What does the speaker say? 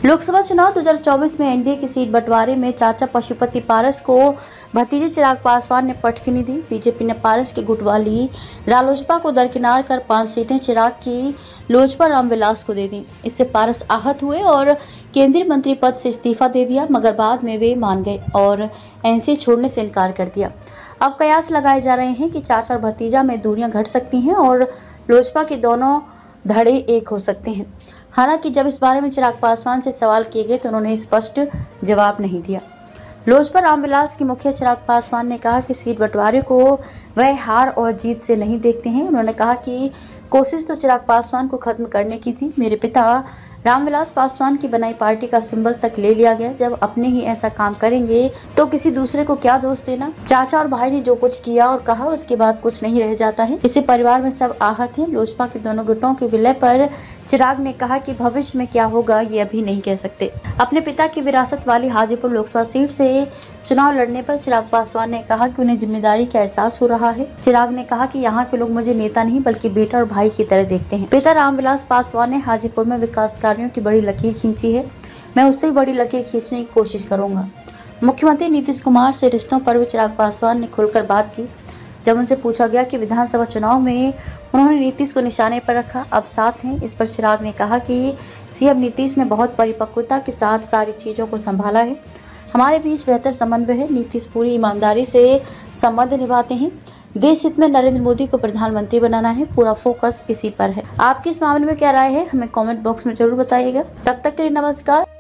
लोकसभा चुनाव 2024 में एनडीए की सीट बंटवारे में चाचा पशुपति पारस को भतीजे चिराग पासवान ने पटखनी दी। बीजेपी ने पारस की गुट वाली रालोसपा को दरकिनार कर 5 सीटें चिराग की लोजपा रामविलास को दे दी। इससे पारस आहत हुए और केंद्रीय मंत्री पद से इस्तीफा दे दिया, मगर बाद में वे मान गए और एनसी छोड़ने से इनकार कर दिया। अब कयास लगाए जा रहे हैं कि चाचा और भतीजा में दूरियां घट सकती हैं और लोजपा के दोनों धड़े एक हो सकते हैं। हालांकि जब इस बारे में चिराग पासवान से सवाल किए गए तो उन्होंने स्पष्ट जवाब नहीं दिया। लोजपा रामविलास के मुखिया चिराग पासवान ने कहा कि सीट बंटवारे को वह हार और जीत से नहीं देखते हैं। उन्होंने कहा कि कोशिश तो चिराग पासवान को खत्म करने की थी। मेरे पिता रामविलास पासवान की बनाई पार्टी का सिंबल तक ले लिया गया। जब अपने ही ऐसा काम करेंगे तो किसी दूसरे को क्या दोष देना। चाचा और भाई ने जो कुछ किया और कहा उसके बाद कुछ नहीं रह जाता है। इसी परिवार में सब आहत हैं। लोजपा के दोनों गुटों के विलय पर चिराग ने कहा कि भविष्य में क्या होगा ये अभी नहीं कह सकते। अपने पिता की विरासत वाली हाजीपुर लोकसभा सीट से चुनाव लड़ने पर चिराग पासवान ने कहा कि उन्हें जिम्मेदारी का एहसास हो रहा है। चिराग ने कहा कि यहाँ के लोग मुझे नेता नहीं बल्कि बेटा और भाई की तरह देखते हैं। पिता रामविलास पासवान ने हाजीपुर में विकास कार्यों की बड़ी लकीर खींची है। मैं उससे बड़ी लकीर खींचने की कोशिश करूंगा। मुख्यमंत्री नीतीश कुमार से रिश्तों पर भी चिराग पासवान ने खुलकर बात की। जब उनसे पूछा गया कि विधानसभा चुनाव में उन्होंने नीतीश को निशाने पर रखा, अब साथ हैं, इस पर चिराग ने कहा कि सीएम नीतीश ने बहुत परिपक्वता के साथ सारी चीजों को संभाला है। हमारे बीच बेहतर समन्वय है। नीतीश पूरी ईमानदारी से संबंध निभाते हैं। देश हित में नरेंद्र मोदी को प्रधानमंत्री बनाना है। पूरा फोकस इसी पर है। आपकी इस मामले में क्या राय है, हमें कमेंट बॉक्स में जरूर बताइएगा। तब तक के लिए नमस्कार।